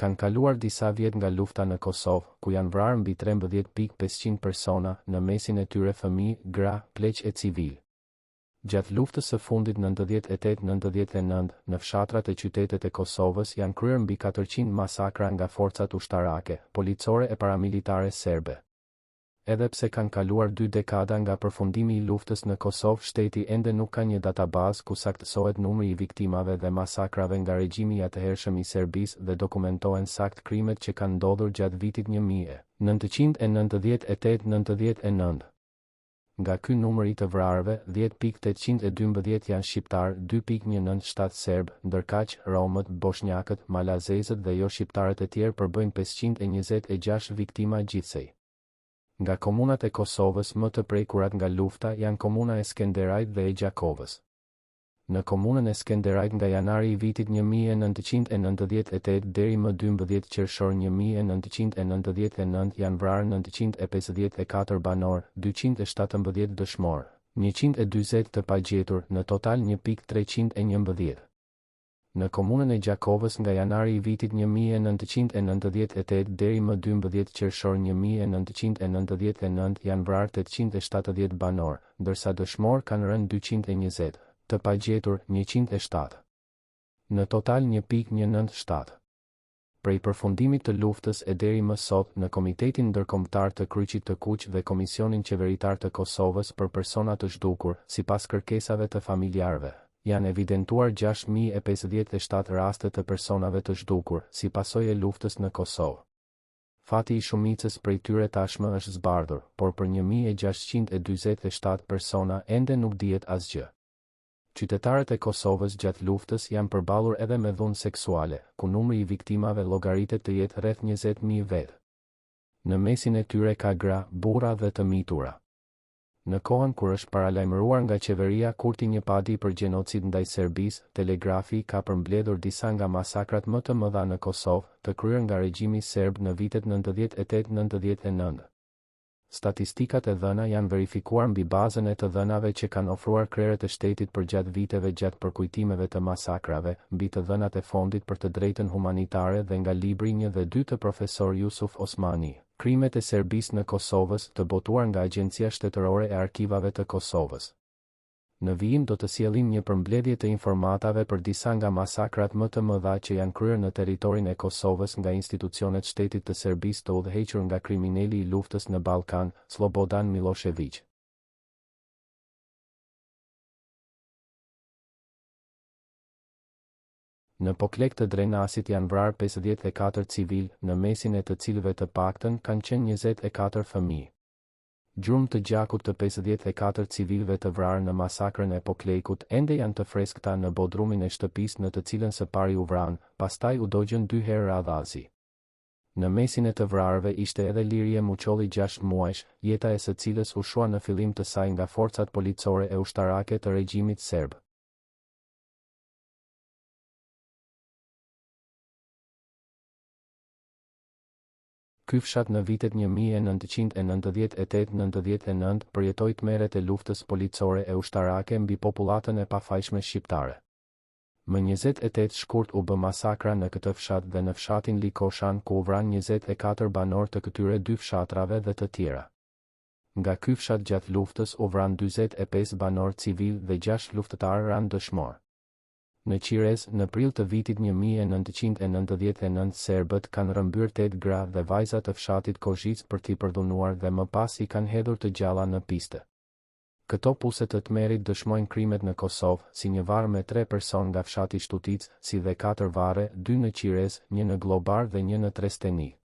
Kanë kaluar disa vjet nga lufta në Kosovë, ku janë vrarë mbi 13.500 persona, në mesin e tyre fëmijë, gra, pleq e civil. Gjatë luftës së fundit 98-99, në fshatrat e qytetet e Kosovës janë kryer mbi 400 masakra nga forcat ushtarake, policore e paramilitare serbe. Edhe pse kanë kaluar 2 dekada nga përfundimi i luftës në Kosovë, shteti ende nuk ka një databazë ku saktësohet numri i viktimave dhe masakrave nga regjimi i atëhershëm i Serbisë dhe dokumentohen sakt krimet që kanë ndodhur gjatë vitit 1998-99. Nga ky numër i të vrarëve, 10.812 janë shqiptar, 2.197 serb, ndërkaq romët, bosnjakët, malazezët dhe jo shqiptarët e tjerë përbëjnë 526 viktima gjithsej. Nga komunat e Kosovës më të prekurat nga lufta janë komuna e Skenderajt dhe e Gjakovës. Në komunën e Skenderajt nga janari i vitit 1998 deri më 12 qershor 1999 janë vrarë 954 banor, 217 dëshmor, 140 të pagjetur, në total 1.311. Në komunën e Gjakovës nga janari i vitit 1998 deri më 12 qershor 1999 janë vrarë 870 banor, ndërsa dëshmor kanë rënë 220, të pagjetur 107. Në total 1.197. Prej përfundimit të luftës e deri më sot, në Komitetin Ndërkombëtar të Kryqit të Kuq dhe Komisionin Qeveritar të Kosovës për persona të zhdukur, sipas kërkesave të familjarëve, janë evidentuar 6.057 raste të personave të zhdukur, si pasojë e luftës në Kosovë. Fati i shumicës prej tyre tashmë është zbardhur, por për 1.647 persona ende nuk dihet asgjë. Qytetarët e Kosovës gjatë luftës janë përballur edhe me dhunë seksuale, ku numri i viktimave llogaritet të jetë rreth 20.000 vetë. Në mesin e tyre ka gra, burra dhe të mitura. Në kohën kur është paralajmëruar nga qeveria Kurti një padi për gjenocid ndaj Serbisë, Telegrafi ka përmbledhur disa nga masakrat më të mëdha në Kosovë, të kryer nga regjimi serb në vitet 98-99. Statistikat e dhëna janë verifikuar mbi bazën e të dhënave që kanë ofruar krerët e shtetit përgjatë viteve gjatë përkujtimeve të masakrave, mbi të dhënat e Fondit për të drejtën humanitare dhe nga libri 1 dhe 2 të profesor Jusuf Osmani, Krimet e Serbisë në Kosovës, të botuar nga Agjencia Shtetërore e Arkivave të Kosovës. Në vijim do të sjellim një përmbledhje të informatave për disa nga masakrat më të mëdha që janë kryer në territorin e Kosovës nga institucionet shtetit të Serbisë të udhëhequr nga kriminali i luftës në Ballkan, Slobodan Milošević. Në Poklek të Drenasit janë vrarë 54 civil, në mesin e të cilëve të paktën kanë qenë 24 fëmijë. Gjurmë të gjakut të 54 civilëve të vrarë në masakrën e Poklekut ende janë të freskëta në bodrumin e shtëpisë në të cilën së pari u vranë, pastaj u dogjën 2 herë radhazi. Në mesin e të vrarëve ishte edhe Lirie Muçolli 6 muajsh, jeta e së cilës u shua në fillim të saj nga forcat policore e ushtarake të regjimit serb. Ky fshat në vitet 1998-99 përjetoi tmerret e luftës policore e ushtarake mbi popullatën e pafajshme shqiptare. Më 28 shkurt u bë masakra në këtë fshat dhe në fshatin Likoshan, ku u vran 24 banor të këtyre 2 fshatrave dhe të tjera. Nga ky fshat gjatë luftës u vran 45 banor civil dhe 6 luftëtarë ran dëshmor. Në Qires, në prill të vitit 1999 serbët kanë rrëmbyer 8 gra dhe vajza të fshatit Kozhic për t'i përdhunuar dhe më pas i kanë hedhur të gjalla në piste. Këto puse të tmerit dëshmojnë krimet në Kosovë, si një varë me 3 person nga fshati Shtutic, si dhe 4 varre, 2 në Qires, 1 në Globar dhe 1 në Tresteni.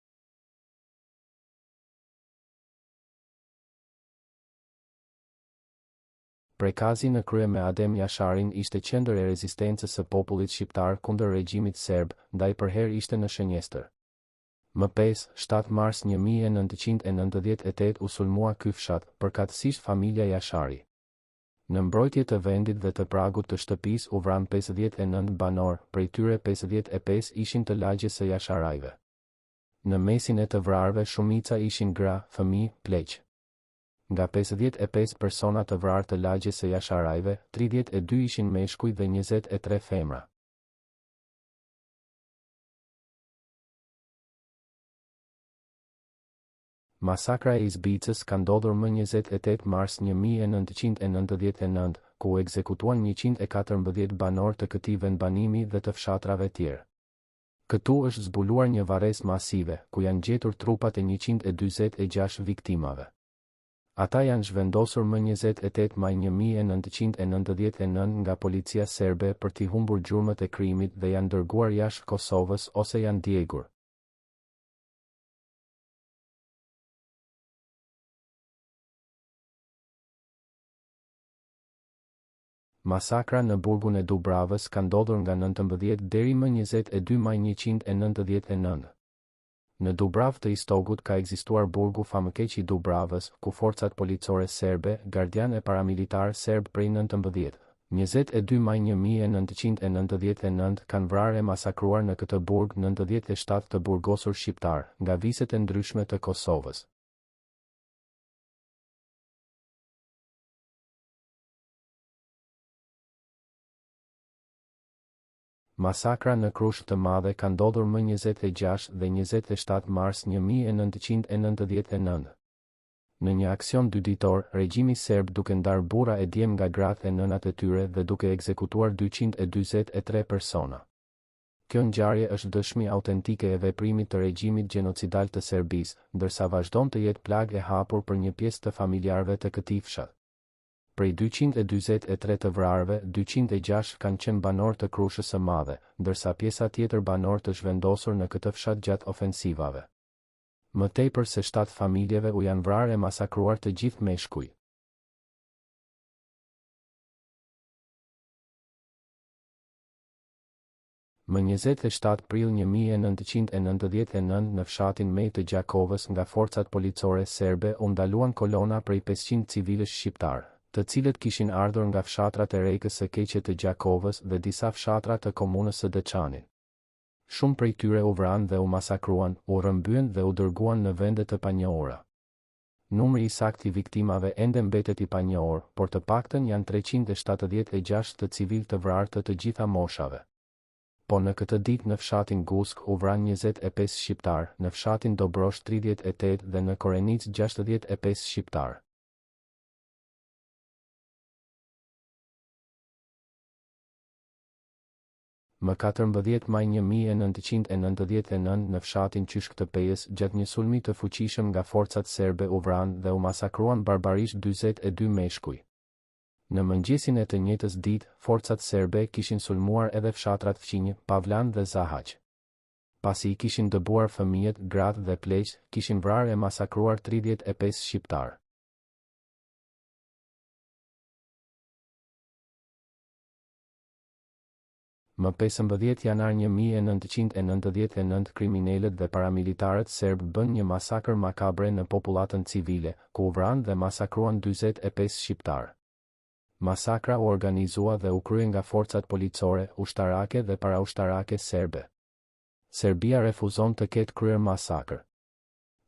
Prekazi në krye me Adem Jasharin ishte qendër e rezistencës së popullit shqiptar kundër regjimit serb, ndaj përherë ishte në shënjestër. Më 5-7 mars 1998 u sulmua ky fshat, përkatësisht familja Jashari. Në mbrojtje të vendit dhe të pragut të shtëpisë u vran 59 banor, prej tyre 55 ishin të lagjes së Jasharajve. Në mesin e të vrarëve shumica ishin gra, fëmijë, pleq. Nga 55 persona të vrarë të lagjes së Jasharajve, 32 ishin meshkuj dhe 23 femra. Masakra e Izbicës ka ndodhur më 28 mars 1999, ku u ekzekutuan 114 banor të këtij vendbanimi dhe të fshatrave tjerë. Këtu është zbuluar një varresë masive, ku janë gjetur trupat e 146 viktimave. Ata janë zhvendosur më 28 maj 1999 nga policia serbe për t'i humbur gjurmët e krimit dhe janë dërguar jashtë Kosovës ose janë djegur. Masakra në burgun e Dubravës ka ndodhur nga 19 deri më 22 maj 1999. Në Dubrav të Istogut ka ekzistuar burgu famëkeq i Dubravës, ku forcat policore serbe, gardian e paramilitar serb prej 19. 22 maj 1999 kanë vrarë e masakruar në këtë burg 97 të burgosur shqiptar, nga viset e ndryshme të Kosovës. Masakra në Krushk të Madhe ka ndodhur më 26 dhe 27 mars 1999. Në një aksion dyditor, regjimi serb duke ndarë burra e djem nga gratë e nënat e tyre dhe duke ekzekutuar 243 persona. Kjo ngjarje është dëshmi autentike e veprimit të regjimit gjenocidal të Serbisë, ndërsa vazhdon të jetë plagë e hapur për një pjesë të familjarëve të këtij fshat. Prej 243 të vrarëve, 206 kanë qenë banor të Krushës së Madhe, ndërsa pjesa tjetër banor të zhvendosur në këtë fshat gjatë ofensivave. Më tepër se 7 familjeve u janë vrarë e masakruar të gjithë meshkuj. Më 27 prill 1999 në fshatin Mej të Gjakovës nga forcat policore serbe u ndaluan kolona prej 500 civilësh shqiptar, të cilët kishin ardhur nga fshatrat e Rekës së Keqe të Gjakovës dhe disa fshatra të komunës së Deçanit. Shumë prej tyre u vranë dhe u masakruan, u rrëmbyen dhe u dërguan në vende të panjohura. Numri i saktë i viktimave ende mbetet i panjohur, por të paktën janë 376 të civil të vrarë të gjitha moshave. Po në këtë ditë në fshatin Gusk u vranë 25 shqiptar, në fshatin Dobrosh 38 dhe në Korenic 65 shqiptar. Më 14 maj 1999 në fshatin Qyshk të Pejës, gjatë një sulmi të fuqishëm nga forcat serbe u vranë dhe u masakruan barbarisht 42 meshkuj. Në mëngjesin e të njëjtës ditë, forcat serbe kishin sulmuar edhe fshatrat Fqinjë, Pavlan dhe Zahaq. Pasi i kishin dëbuar fëmijët, gratë dhe pleqt, kishin vrarë e masakruar 35 shqiptar. Më 15 janar 1999 kriminalët dhe paramilitarët serb bën një masakër makabre në popullatën civile, ku u vranë dhe masakruan 45 shqiptar. Masakra u organizua dhe u krye nga forcat policore, ushtarake dhe paraushtarake serbe. Serbia refuzon të ketë kryer masakër.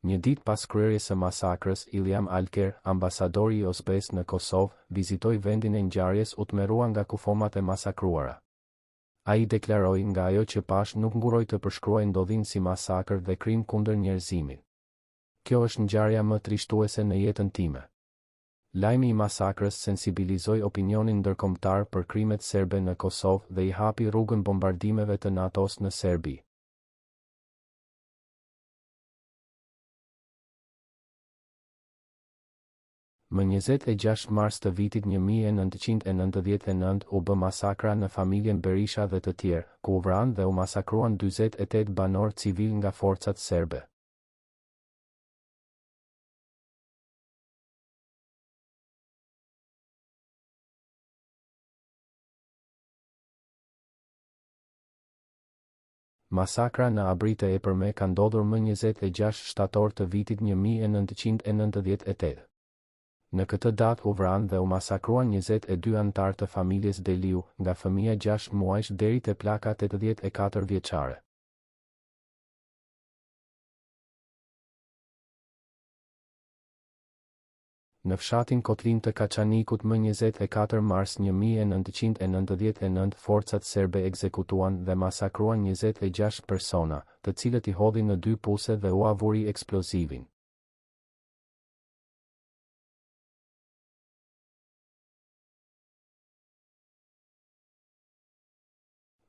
Një ditë pas kryerjes së masakrës, Iljam Alker, ambasadori i OSBE-s në Kosovë, vizitoi vendin e ngjarjes u tmerrua nga kufomat e masakruara. Ai deklaroi nga ajo që pash nuk nguroj të përshkruaj ndodhin si masakër dhe krim kundër njerëzimit. Kjo është ngjarja më trishtuese në jetën time. Lajmi i masakrës sensibilizoi opinionin ndërkombëtar për krimet serbe në Kosovë dhe i hapi rrugën bombardimeve të NATO-s në Serbi. Më 26 mars të vitit 1999 u bë masakra në familjen Berisha dhe të tjerë, ku u vranë dhe u masakruan 48 banor civil nga forcat serbe. Masakra në Abrit e Epërme ka ndodhur më 26 shtator të vitit 1998. Në këtë datë u vranë dhe u masakruan 22 antar të familjes Deliu, nga fëmia 6 muajsh deri te plaka 84 vjeçare. Në fshatin Kotlin të Kaçanikut më 24 mars 1999 forcat serbe ekzekutuan dhe masakruan 26 persona, të cilët i hodhin në 2 puse dhe u avuri eksplozivin.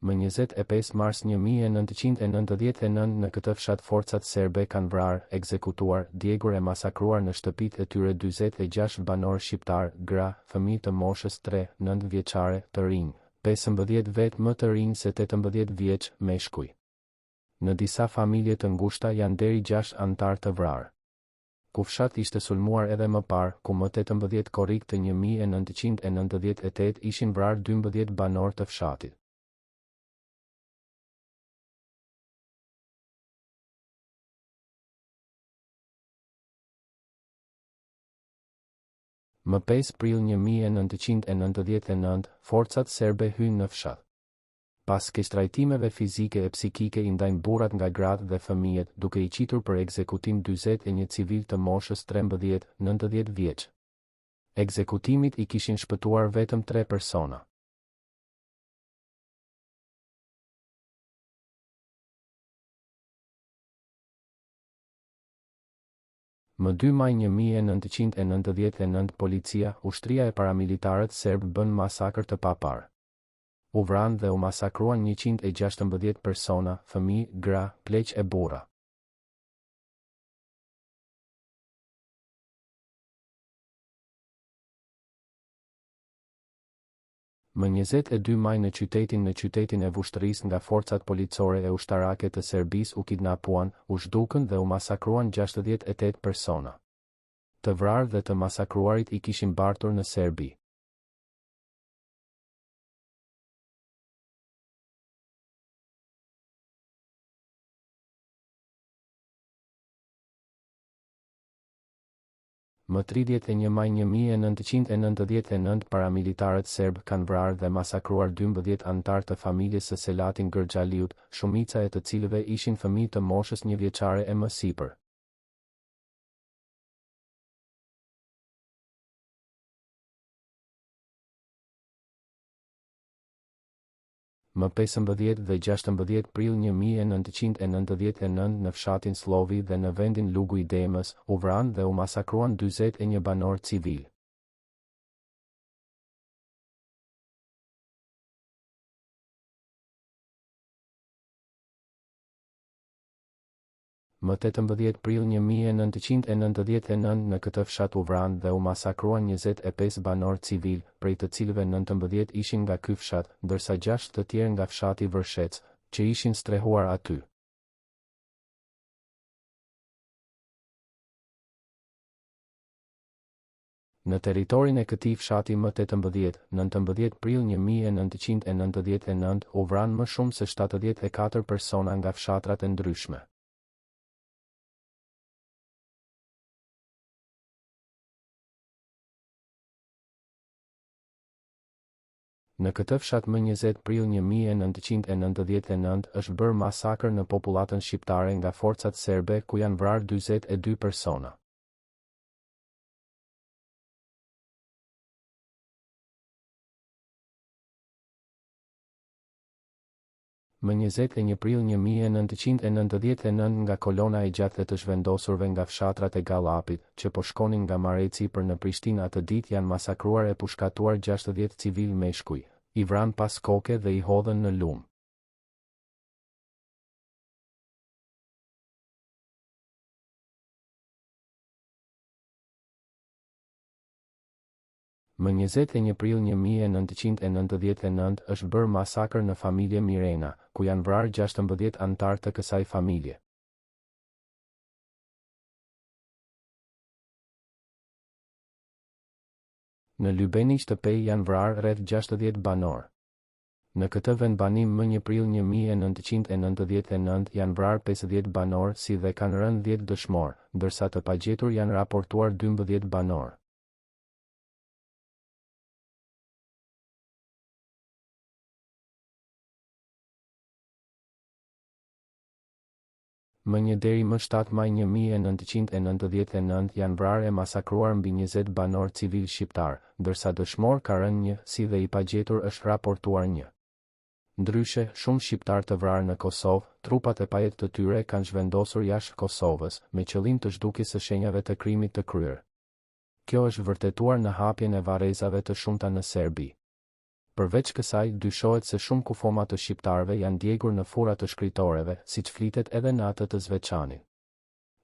Më 25 mars 1999 në këtë fshat forcat serbe kanë vrarë, ekzekutuar, djegur e masakruar në shtëpitë e tyre 46 banorë shqiptar, gra, fëmijë të moshës 3-9 vjeçare të rinj, 15 vetë më të rinj se 18 vjeç, meshkuj. Në disa familje të ngushta janë deri 6 antar të vrarë. Ku fshat ishte sulmuar edhe më parë, ku më 18 korrik të 1998 ishin vrarë 12 banor të fshatit. Më 5 prill 1999, forcat serbe hynë në fshat. Pas keqtrajtimeve fizike e psikike i ndajnë burrat nga gratë dhe fëmijët, duke i qitur për ekzekutim 41 civil të moshës 13-19 vjeç. Ekzekutimit i kishin shpëtuar vetëm 3 persona. Më 2 maj 1999, policia, ushtria e paramilitarët serb bën masakër të paparë. U vranë dhe u masakruan 116 persona, fëmijë, gra, pleq e burra. Më 22 maj në qytetin e Vushtrrisë nga forcat policore e ushtarake të Serbisë u kidnapuan, u zhdukën dhe u masakruan 68 persona. Të vrarë dhe të masakruarit i kishin bartur në Serbi. Më 31 maj 1999 paramilitarët serb kanë vrarë dhe masakruar 12 antar të familjes së Selatin Gërxhaliut, shumica e të cilëve ishin fëmijë të moshës 1 vjeçare e më sipër. Më 15 dhe 16 prill 1999 në fshatin Slovi dhe në vendin Lugu i Demës, u vranë dhe u masakruan 41 banor civil. Më 18 prill 1999 në këtë fshat u vranë dhe u masakruan 25 banor civil, prej të cilëve 19 ishin nga ky fshat, ndërsa 6 të tjerë nga fshati Vërshec, që ishin strehuar aty. Në teritorin e këtij fshati më 18, 19 prill 1999 u vranë më shumë se 74 persona nga fshatrat e ndryshme. Në këtë fshat më 20 prill 1999 është bërë masakër në popullatën shqiptare nga forcat serbe ku janë vrarë 42 persona. Më 21 prill 1999 nga kolona e gjatë të zhvendosurve nga fshatrat e Gallapit, që po shkonin nga Mareci për në Prishtinë atë ditë janë masakruar e pushkatuar 60 civil meshkuj, i vranë pas koke dhe i hodhën në lumë. Më 21 prill 1999 është bërë masakër në familje Mirena, ku janë vrarë 16 antar të kësaj familje. Në Lybeni Shtëpej janë vrarë rreth 60 banor. Në këtë vendbanim më 1 prill 1999 janë vrarë 50 banor si dhe kanë rënë 10 dëshmor, ndërsa të pagjetur janë raportuar 12 banor. Më 1 deri më 7 maj 1999 janë vrarë e masakruar mbi 20 banor civil shqiptar, ndërsa dëshmor ka rënë 1 si dhe i pagjetur është raportuar 1. Ndryshe, shumë shqiptar të vrarë në Kosovë, trupat e pajet të tyre kanë zhvendosur jashtë Kosovës, me qëllim të zhdukjes së shenjave të krimit të kryer. Kjo është vërtetuar në hapjen e varrezave të shumta në Serbi. Përveç kësaj, dyshohet se shumë kufoma të shqiptarëve janë djegur në fura të shkritoreve, siç flitet edhe në atë të Zveçanit.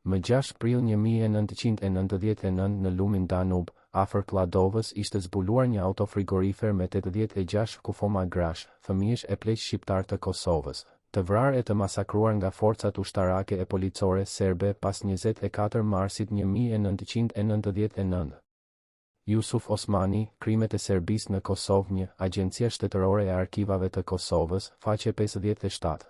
Më 6 prill 1999 në lumin Danub, afër Kladovës, ishte zbuluar një autofrigorifer me 86 kufoma grash, fëmijësh e pleq shqiptar të Kosovës, të vrarë e të masakruar nga forcat ushtarake e policore serbe pas 24 marsit 1999. Jusuf Osmani, Krimet e Serbisë në Kosovë 1, Agjencia Shtetërore e Arkivave të Kosovës, faqe 57.